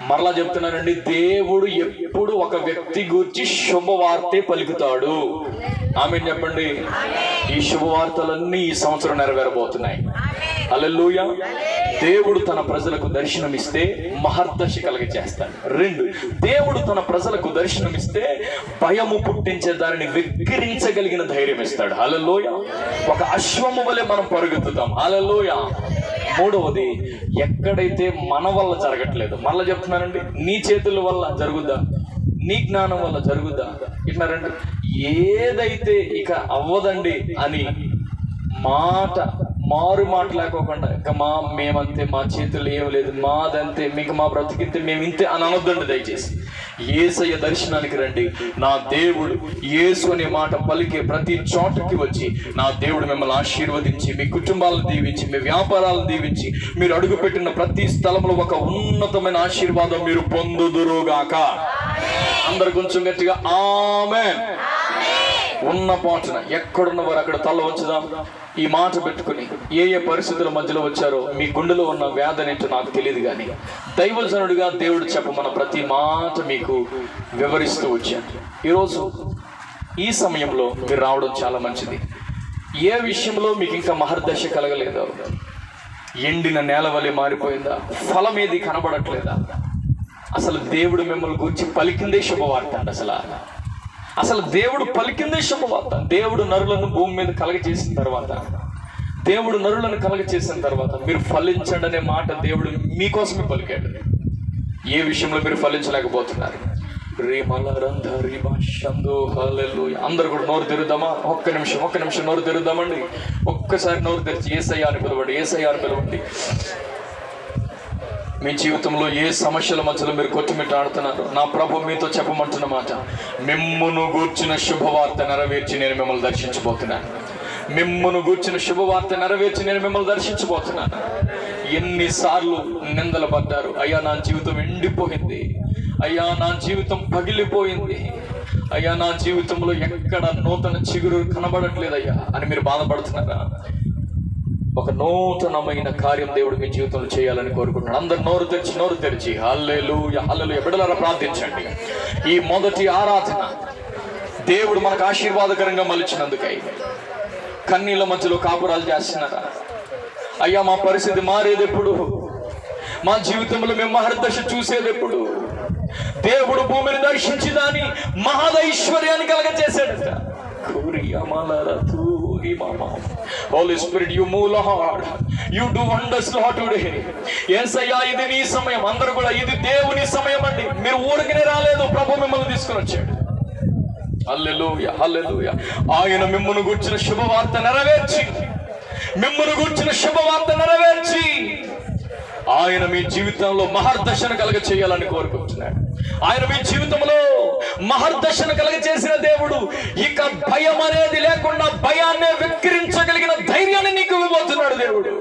మరలా చెప్తున్నారండి, దేవుడు ఎప్పుడు ఒక వ్యక్తి గూర్చి శుభవార్తే పలుకుతాడు. ఆమేన్ చెప్పండి. ఈ శుభవార్తలన్నీ ఈ సంవత్సరం నెరవేరబోతున్నాయి. హల్లెలూయా. దేవుడు తన ప్రజలకు దర్శనమిస్తే మహర్దశ కలిగి చేస్తాడు. 2, దేవుడు తన ప్రజలకు దర్శనమిస్తే భయము పుట్టించే దానిని వెక్కిరించగలిగిన ధైర్యం ఇస్తాడు. హల్లెలూయా. ఒక అశ్వము వలె మనం పరుగుతుతాం. హల్లెలూయా. 3వది, ఎక్కడైతే మన వల్ల జరగట్లేదు, మళ్ళీ చెప్తున్నానండి, నీ చేతుల వల్ల జరుగుద్దా, నీ జ్ఞానం వల్ల జరుగుద్దా, ఇట్లారండి, ఏదైతే ఇక అవ్వదండి అని మారు మాట లేకోకుండా ఇక మేమంతే, మా చేతులు ఏం లేదు, మాదంతే, మీకు మా బ్రతికితే మేము ఇంతే అని అనొద్దండి దయచేసి. యేసయ్య దర్శనానికి రండి. నా దేవుడు యేసు అనే మాట పలికే ప్రతి చోటకి వచ్చి నా దేవుడు మిమ్మల్ని ఆశీర్వదించి, మీ కుటుంబాలను దీవించి, మీ వ్యాపారాలను దీవించి, మీరు అడుగుపెట్టిన ప్రతి స్థలంలో ఒక ఉన్నతమైన ఆశీర్వాదం మీరు పొందుదురుగాక. అందరు కొంచెం గట్టిగా ఆమేన్. ఉన్న పాటున ఎక్కడున్న వారు అక్కడ తల వంచుదాం. ఈ మాట పెట్టుకుని ఏ పరిస్థితుల మధ్యలో వచ్చారో, మీ గుండెలో ఉన్న వ్యాధి ఏంటో నాకు తెలియదు, కానీ దైవజనుడిగా దేవుడు చెప్పమన్న ప్రతి మాట మీకు వివరిస్తూ వచ్చాను. ఈరోజు ఈ సమయంలో మీరు రావడం చాలా మంచిది. ఏ విషయంలో మీకు ఇంకా మహర్దశ కలగలేదో, ఎండిన నేల వలె మారిపోయిందా, ఫలం ఏది కనబడట్లేదా, అసలు దేవుడు మిమ్మల్ని గురించి పలికిందే శుభవార్త అండి. అసలు అసలు దేవుడు పలికిందే శుభవార్త. దేవుడు నరులను భూమి మీద కలగజేసిన తర్వాత, దేవుడు నరులను కలగజేసిన తర్వాత మీరు ఫలించండి అనే మాట దేవుడు మీకోసమే పలికాడు. ఏ విషయంలో మీరు ఫలించలేకపోతున్నారు? అందరు కూడా నోరు తెరుద్దామా? ఒక్క నిమిషం నోరు తెరుద్దామండి. ఒక్కసారి నోరు తెరిచి యేసయ్య అని పిలవండి, యేసయ్య అని పిలవండి. మీ జీవితంలో ఏ సమస్యల మధ్యలో మీరు కొట్టుమిట్టాడుతున్నారు, నా ప్రభు మీతో చెప్పమంటున్న మాట, మిమ్మును గూర్చిన శుభవార్త నెరవేర్చి నేను మిమ్మల్ని దర్శించబోతున్నాను. మిమ్మును గూర్చిన శుభవార్త నెరవేర్చి నేను మిమ్మల్ని దర్శించబోతున్నాను. ఎన్నిసార్లు నిందలు పడ్డారు, అయ్యా నా జీవితం ఎండిపోయింది, అయ్యా నా జీవితం పగిలిపోయింది, అయ్యా నా జీవితంలో ఎక్కడ నూతన చిగురు కనబడట్లేదయ్యా అని మీరు బాధపడుతున్నారా? ఒక నూతనమైన కార్యం దేవుడు మీ జీవితంలో చేయాలని కోరుకుంటున్నాడు. అందరు నోరు తెరిచి హల్లెలూయా హల్లెలూయా బిడ్డలారా ప్రార్థించండి. ఈ మొదటి ఆరాధన దేవుడు మనకు ఆశీర్వాదకరంగా మలిచినందుకై కన్నీళ్ళ మధ్యలో కాపురాలు చేస్తున్నారా? అయ్యా మా పరిస్థితి మారేది ఎప్పుడు? మా జీవితంలో మేము మహర్దశ చూసేది ఎప్పుడు? దేవుడు భూమిని దర్శించి దాని మహదైశ్వర్యాన్ని కలగజేశాడట. Holy Spirit, you move, Lord. You do wonders, Lord, today. యేసయ్యా ఇది నీ సమయం. అందరూ కూడా ఇది దేవుని సమయం అండి. మీరు ఊరికనే రాలేదు, ప్రభు మిమ్మల్ని తీసుకుని వచ్చాడు. హల్లెలూయా హల్లెలూయా. ఆయన మిమ్మును గూర్చిన శుభవార్త నెరవేర్చి ఆయన మీ జీవితంలో మహర్దశను కలగ చేయాలని కోరుకుంటున్నాడు. ఆయన మీ జీవితంలో మహర్దశను కలగ చేసిన దేవుడు ఇక భయం అనేది లేకుండా భయాన్ని వెక్కిరించగలిగిన ధైర్యాన్ని నీకు ఇవ్వబోతున్నాడు దేవుడు.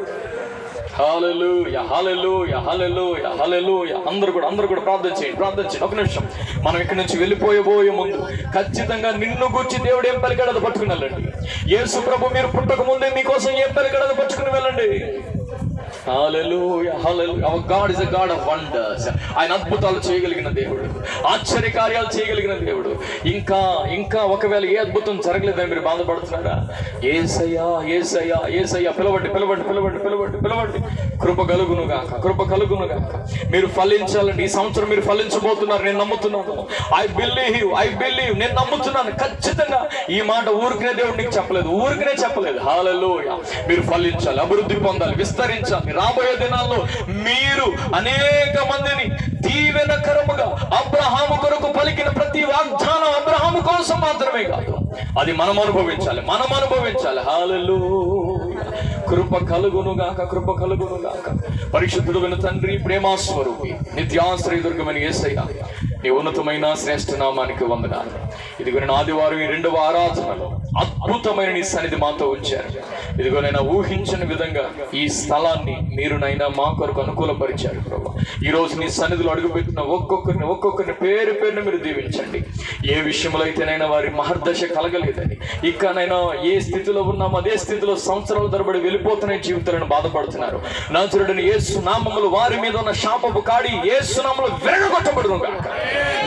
హల్లెలూయా హల్లెలూయా హల్లెలూయా హల్లెలూయా. అందరూ కూడా ప్రార్థన చేయండి. ఒక నిమిషం. మనం ఇక్కడి నుంచి వెళ్ళిపోయే ముందు ఖచ్చితంగా నిన్ను గూర్చి దేవుడు ఏం పలికాడో అది పట్టుకుని వెళ్ళండి. యేసు ప్రభు మీరు పుట్టక ముందే మీకోసం ఏం పలికాడో అది పట్టుకుని వెళ్ళండి. Hallelujah, hallelujah. Our God is a God of wonders. ఆయన అద్భుతాలు చేయగలిగిన దేవుడు, ఆశ్చర్య కార్యాలు చేయగలిగిన దేవుడు. ఇంకా ఒకవేళ ఏ అద్భుతం జరగలేదని మీరు బాధపడుతున్నారా? యేసయ్యా యేసయ్యా యేసయ్యా పిలవండి. కృప కలుగును గాక. మీరు ఫలించాలండి. ఈ సంవత్సరం మీరు ఫలించబోతున్నారు. నేను నమ్ముతున్నాను. ఐ బిలీవ్ నేను నమ్ముతున్నాను. ఖచ్చితంగా ఈ మాట ఊరికనే దేవుడు నీకు చెప్పలేదు. హల్లెలూయా. మీరు ఫలించాలి, అభివృద్ధి పొందాలి, విస్తరించాలి. రాబోయే దినాల్లో మీరు అనేక మందిని దీవెనకరముగా అబ్రహాము కొరకు పలికిన ప్రతి వాగ్దానం అబ్రహాము కోసం మాత్రమే కాదు, అది మనం అనుభవించాలి. హల్లెలూయా. కృప కలుగును గాక. పరిశుద్ధుడైన తండ్రి, ప్రేమాస్వరూపి, నిత్యాశ్రయదుర్గమైన యేసయ్యా, నీ ఉన్నతమైన శ్రేష్ఠ నామానికి వందనాలు. ఇదిగో నేను ఆదివారం ఈ 2వ ఆరాధనలో అద్భుతమైన నీ సన్నిధి మాతో ఉంచారు. ఇదిగో నేను ఊహించిన విధంగా ఈ స్థలాన్ని మీరు నైనా మా కొరకు అనుకూలపరిచారు ప్రభు. ఈ రోజు నీ సన్నిధిలో అడుగుపెట్టిన ఒక్కొక్కరిని పేరును మీరు దీవించండి. ఏ విషయంలో అయితేనైనా వారి మహర్దశ కలగలేదని, ఇకనైనా ఏ స్థితిలో ఉన్నామో అదే స్థితిలో సంవత్సరాల తరబడి వెళ్ళిపోతున్న జీవితాలను బాధపడుతున్నారు. నజరుడైన యేసు నామములో వారి మీద ఉన్న శాపపు కాడి యేసు నామములో విరగొట్టబడును గాక.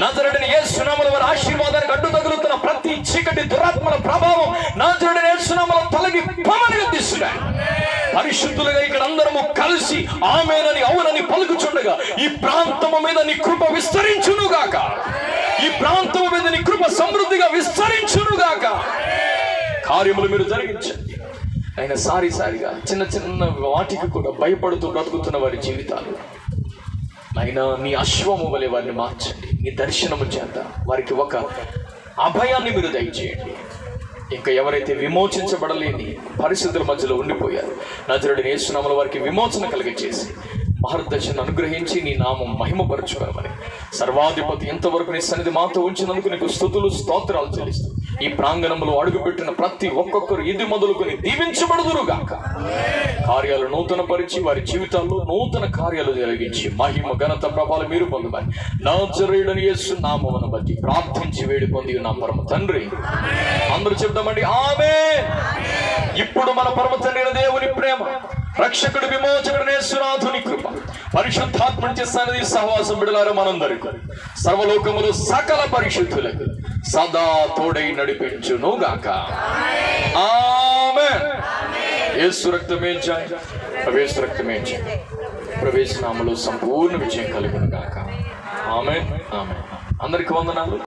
నజరుడైన యేసు నామములో వారి ఆశీర్వాదానికి అడ్డు తగులుతున్న ప్రతి చీకటి దురాత్మల ప్రభావం నజరుడైన యేసు నామములో తొలగి పవనగా తీస్తున్నాయి. పరిశుద్ధులుగా ఇక్కడ అందరము కలిసి ఆమేనని అవునని పలుకుచుండగా ఈ ప్రాంతము మీద నీ కృప విస్తరించునుగాక. ఈ ప్రాంతము మీద నీ కృప సమృద్ధిగా విస్తరించునుగాక. కార్యములు మీరు జరిగించండి. ఆయన సారిగా చిన్న వాటికి కూడా భయపడుతూ బ్రతుకుతున్న వారి జీవితాలు అయినా నీ అశ్వము వలె వారిని మార్చండి. నీ దర్శనము చేత వారికి ఒక అభయాన్ని మీరు దయచేయండి. ఇంకా ఎవరైతే విమోచించబడలేని పరిస్థితుల మధ్యలో ఉండిపోయారు, నజరుడైన యేసు నామములో వారికి విమోచన కలిగజేసి మహర్దశను అనుగ్రహించి నీ నామం మహిమపరచుకోమని సర్వాధిపతి ఎంతవరకు నీ సన్నిధి మాతో ఉంచినందుకు నీకు స్తుతులు స్తోత్రాలు చెల్లిస్తూ ఈ ప్రాంగణంలో అడుగుపెట్టిన ప్రతి ఒక్కొక్కరు ఇది మొదలుకొని దీవించబడుదురుగాక. కార్యాలు నూతనపరిచి వారి జీవితాల్లో నూతన కార్యాలు జరిగించి మహిమ ఘనత ప్రభావాలు మీరు పొందమని నజరేయుడైన యేసు నామమును బట్టి ప్రార్థించి వేడి పొంది నా పరమ తండ్రి. అందరూ చెప్దామండి ఆమేన్. ఇప్పుడు మన పరమ తండ్రి దేవుని ప్రేమ, రక్షకుడు విమోచకుడు యేసునాథుని కృప, పరిశుద్ధాత్మ సన్నిధి సహవాసం బిడలారా మనందరికీ సర్వలోకములు సకల పరిశుద్ధులకు సదా తోడై నడిపించును గాక. ఆమేన్. యేసు రక్తమే జయ, ప్రవేశ రక్తమే జయ. ప్రవేశ నామములో సంపూర్ణ విజయం కలుగును గాక. ఆమేన్. అందరికి వందనాలు.